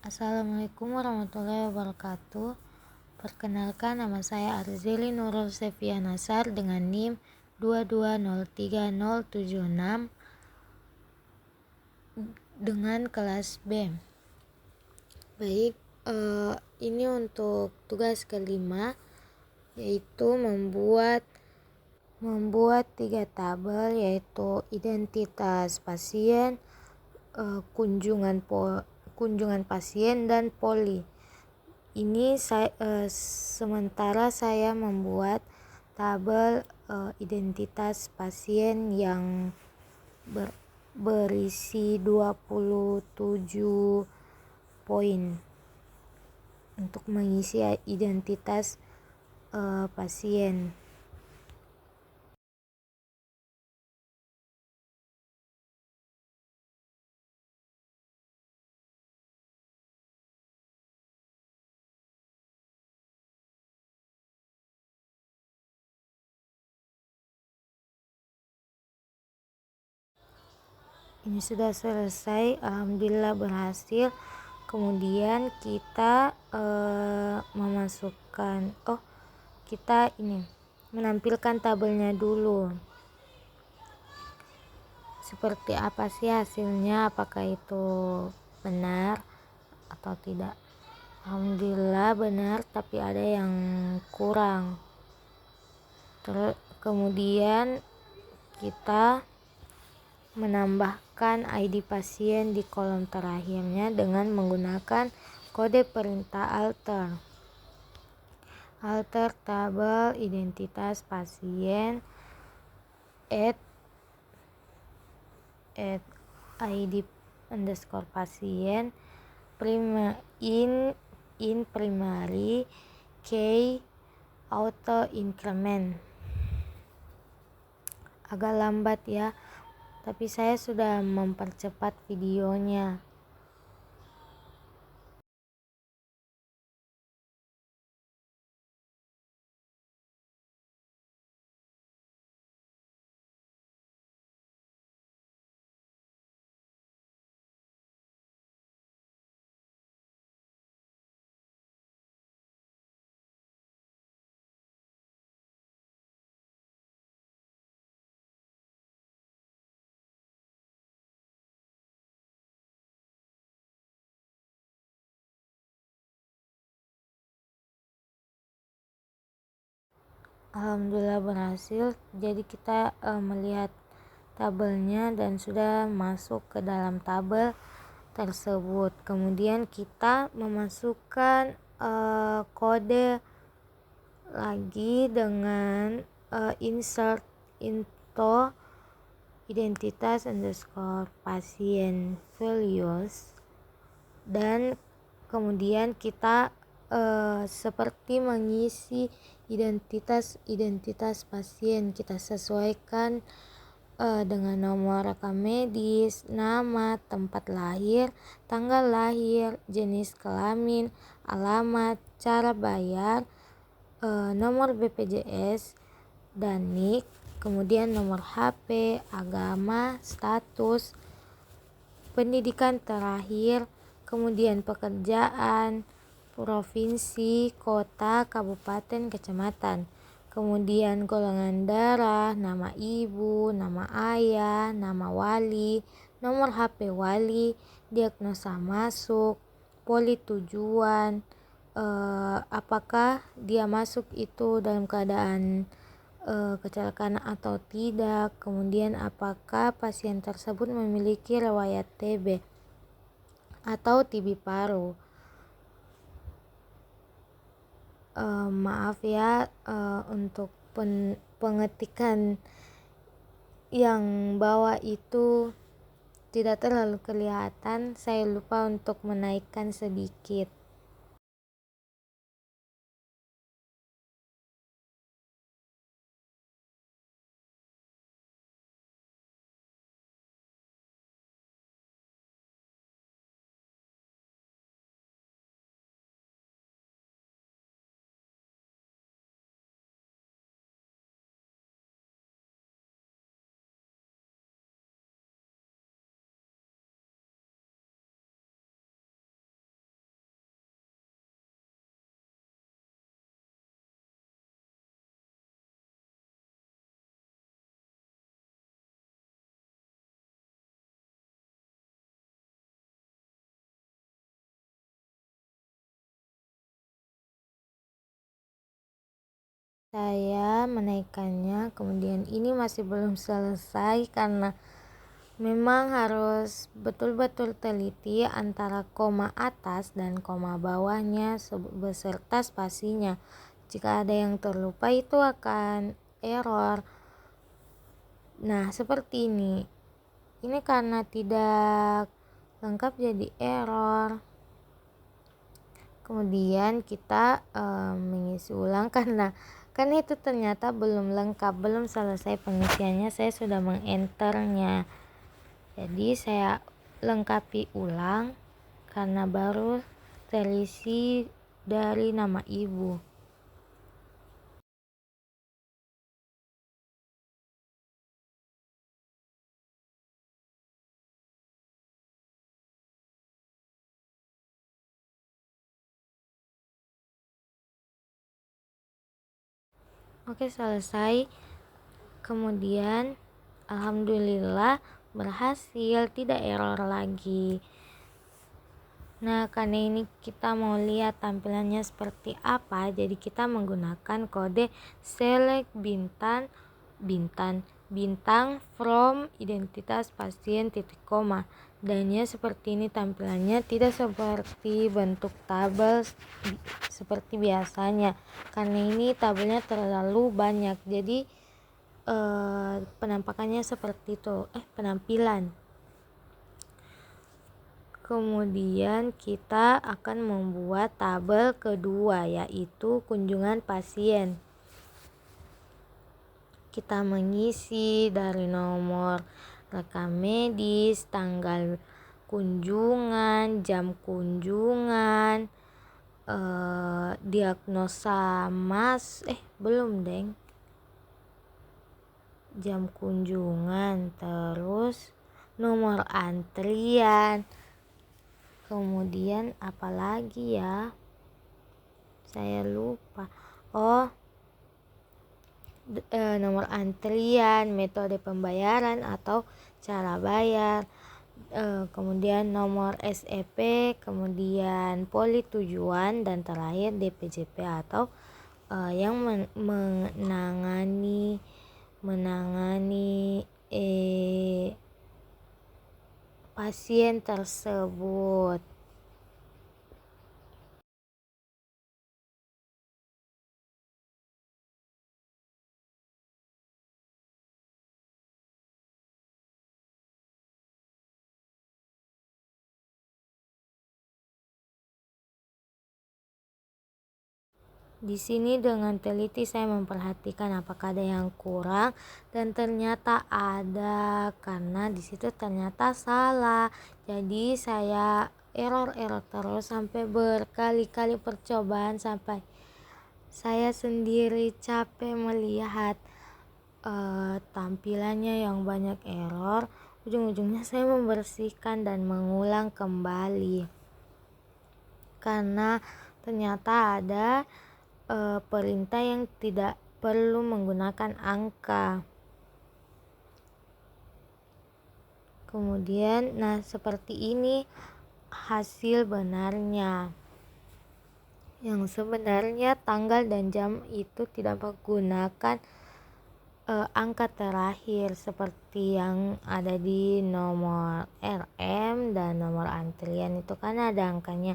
Assalamualaikum warahmatullahi wabarakatuh. Perkenalkan, nama saya Arzeli Nurul Sevia Nasar dengan NIM 2203076 dengan kelas B. Baik, ini untuk tugas kelima, yaitu membuat 3 tabel, yaitu identitas pasien, kunjungan pasien, dan poli. Ini sementara saya membuat tabel identitas pasien yang berisi 27 poin untuk mengisi identitas pasien. Ini sudah selesai, alhamdulillah berhasil. Kemudian kita menampilkan tabelnya dulu. Seperti apa sih hasilnya, apakah itu benar atau tidak. Alhamdulillah benar, tapi ada yang kurang. Kemudian kita menambahkan ID pasien di kolom terakhirnya dengan menggunakan kode perintah alter tabel identitas pasien add id_pasien in primary key auto increment. Agak lambat ya, tapi saya sudah mempercepat videonya. Alhamdulillah berhasil. Jadi kita melihat tabelnya dan sudah masuk ke dalam tabel tersebut. Kemudian kita memasukkan kode lagi dengan insert into identitas underscore pasien values, dan kemudian kita seperti mengisi identitas pasien. Kita sesuaikan dengan nomor rekam medis, nama, tempat lahir, tanggal lahir, jenis kelamin, alamat, cara bayar, nomor BPJS dan NIK, kemudian nomor HP, agama, status, pendidikan terakhir, kemudian pekerjaan, provinsi, kota, kabupaten, kecamatan, kemudian golongan darah, nama ibu, nama ayah, nama wali, nomor HP wali, diagnosa masuk, poli tujuan, apakah dia masuk itu dalam keadaan kecelakaan atau tidak, kemudian apakah pasien tersebut memiliki riwayat TB atau TB paru. Maaf ya untuk pengetikan yang bawah itu tidak terlalu kelihatan, saya lupa untuk menaikkan sedikit. saya menaikkannya. Kemudian ini masih belum selesai karena memang harus betul-betul teliti antara koma atas dan koma bawahnya beserta spasinya. Jika ada yang terlupa itu akan error. Nah, seperti ini. Ini karena tidak lengkap jadi error. Kemudian kita mengisi ulang karena itu ternyata belum lengkap, belum selesai pengisiannya. Saya sudah mengenternya. Jadi saya lengkapi ulang karena baru terisi dari nama ibu. Oke, selesai. Kemudian alhamdulillah berhasil, tidak error lagi. Nah, karena ini kita mau lihat tampilannya seperti apa, jadi kita menggunakan kode select bintang from identitas pasien titik koma. Dan ya seperti ini tampilannya, tidak seperti bentuk tabel seperti biasanya. Karena ini tabelnya terlalu banyak, jadi penampakannya seperti itu, penampilan. Kemudian kita akan membuat tabel kedua, yaitu kunjungan pasien. Kita mengisi dari nomor rekam medis, tanggal kunjungan, jam kunjungan, diagnosa belum deng, jam kunjungan, terus nomor antrian. Kemudian apalagi ya, saya lupa. Nomor antrian, metode pembayaran atau cara bayar, kemudian nomor SEP, kemudian poli tujuan, dan terakhir DPJP atau yang menangani pasien tersebut. Di sini dengan teliti saya memperhatikan apakah ada yang kurang, dan ternyata ada, karena di situ ternyata salah. Jadi saya error terus sampai berkali-kali percobaan, sampai saya sendiri capek melihat tampilannya yang banyak error. Ujung-ujungnya saya membersihkan dan mengulang kembali karena ternyata ada perintah yang tidak perlu menggunakan angka. Kemudian seperti ini hasil benarnya. Yang sebenarnya tanggal dan jam itu tidak menggunakan angka terakhir seperti yang ada di nomor RM dan nomor antrian, itu kan ada angkanya.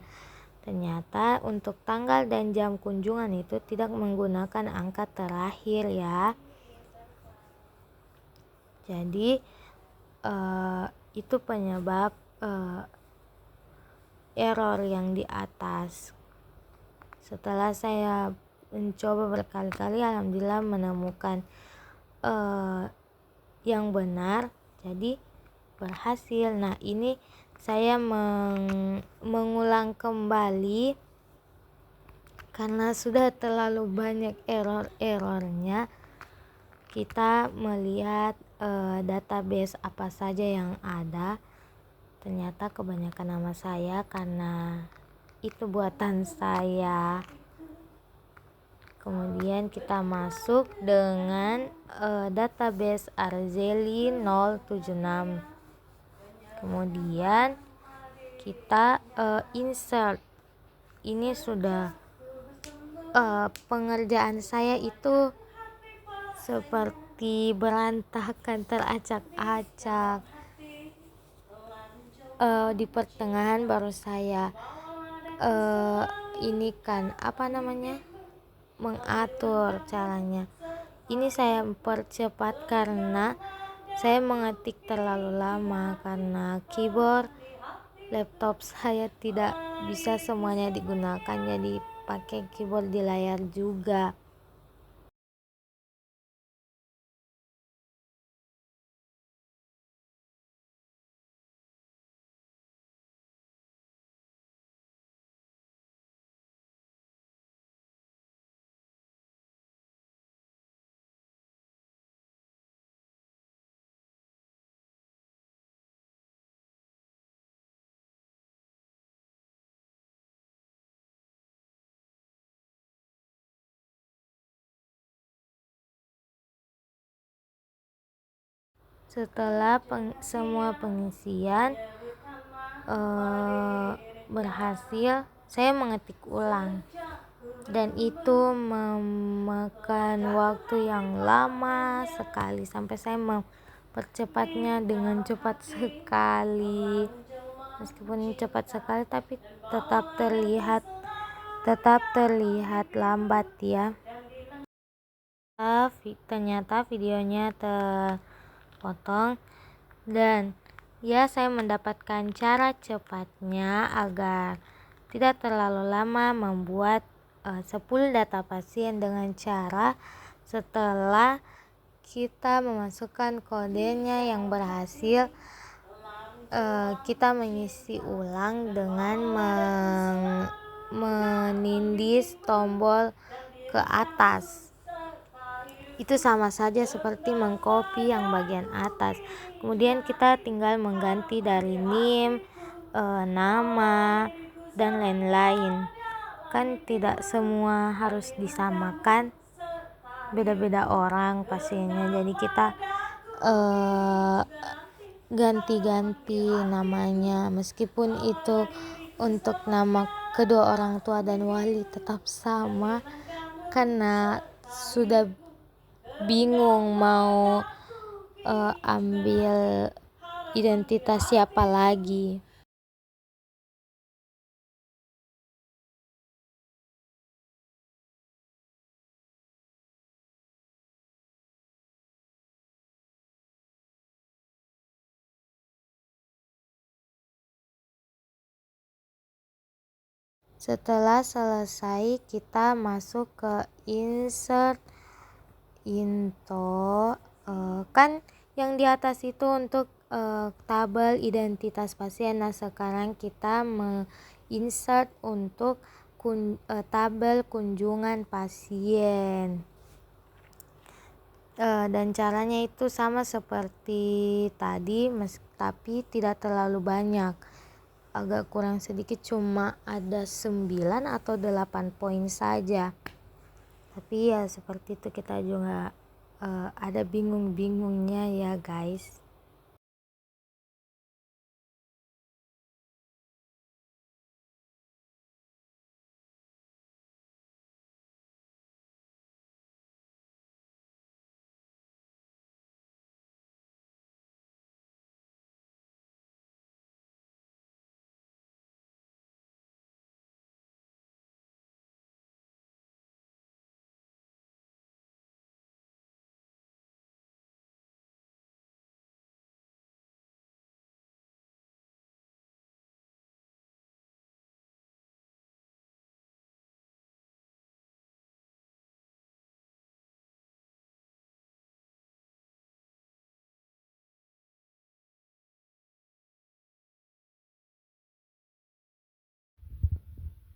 Ternyata untuk tanggal dan jam kunjungan itu tidak menggunakan angka terakhir ya. Jadi itu penyebab error yang di atas. Setelah saya mencoba berkali-kali, alhamdulillah menemukan yang benar, jadi berhasil. Nah, ini saya mengulang kembali karena sudah terlalu banyak errornya. Kita melihat database apa saja yang ada. Ternyata kebanyakan nama saya karena itu buatan saya. Kemudian kita masuk dengan database Arzeli 076. Kemudian kita insert. Ini sudah pengerjaan saya itu seperti berantakan, teracak-acak. Di pertengahan baru saya ini kan mengatur caranya. Ini saya percepat karena saya mengetik terlalu lama, karena keyboard laptop saya tidak bisa semuanya digunakan, jadi pakai keyboard di layar juga. Setelah semua pengisian berhasil, saya mengetik ulang, dan itu memakan waktu yang lama sekali sampai saya mempercepatnya dengan cepat sekali. Meskipun cepat sekali tapi tetap terlihat lambat ya. Ternyata videonya terpotong, dan ya saya mendapatkan cara cepatnya agar tidak terlalu lama membuat 10 data pasien dengan cara setelah kita memasukkan kodenya yang berhasil, kita mengisi ulang dengan menindis tombol ke atas. Itu sama saja seperti mengcopy yang bagian atas. Kemudian kita tinggal mengganti dari name, nama, dan lain-lain. Kan tidak semua harus disamakan, beda-beda orang pasiennya, jadi kita ganti-ganti namanya. Meskipun itu untuk nama kedua orang tua dan wali tetap sama, karena sudah bingung mau ambil identitas siapa lagi. Setelah selesai, kita masuk ke insert info. Kan yang di atas itu untuk tabel identitas pasien. Nah, sekarang kita insert untuk tabel kunjungan pasien. Dan caranya itu sama seperti tadi, tapi tidak terlalu banyak. Agak kurang sedikit, cuma ada 9 atau 8 poin saja. Tapi ya seperti itu, kita juga ada bingung-bingungnya ya guys.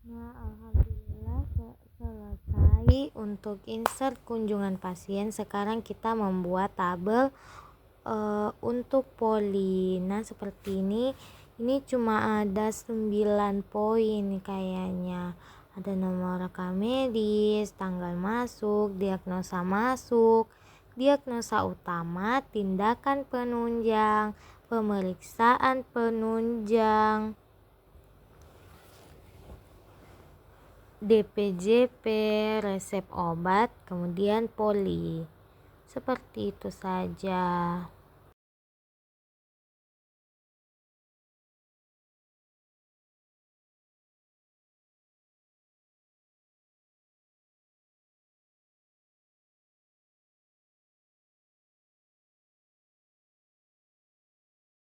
Nah, alhamdulillah selesai untuk insert kunjungan pasien. Sekarang kita membuat tabel untuk poli. Nah, seperti ini. Ini cuma ada 9 poin kayaknya. Ada nomor rekam medis, tanggal masuk, diagnosa utama, tindakan penunjang, pemeriksaan penunjang, DPJP, resep obat, kemudian poli. Seperti itu saja.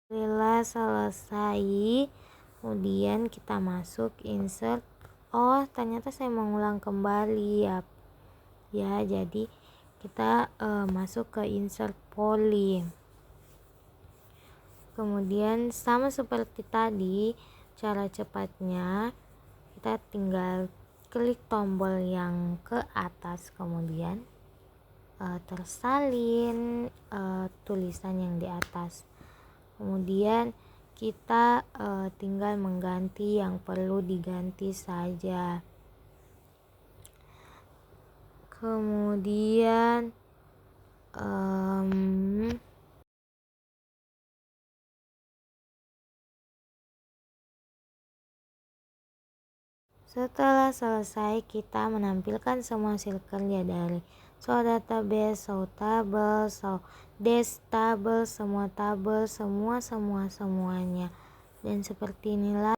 Setelah selesai, kemudian kita masuk insert. Oh, ternyata saya mengulang kembali ya. Jadi kita masuk ke insert poli. Kemudian sama seperti tadi, cara cepatnya kita tinggal klik tombol yang ke atas, kemudian tersalin tulisan yang di atas. Kemudian kita tinggal mengganti yang perlu diganti saja. Kemudian setelah selesai, kita menampilkan semua hasil kerja dari show database, show table, show dash table, semua tabel, semuanya. Dan seperti inilah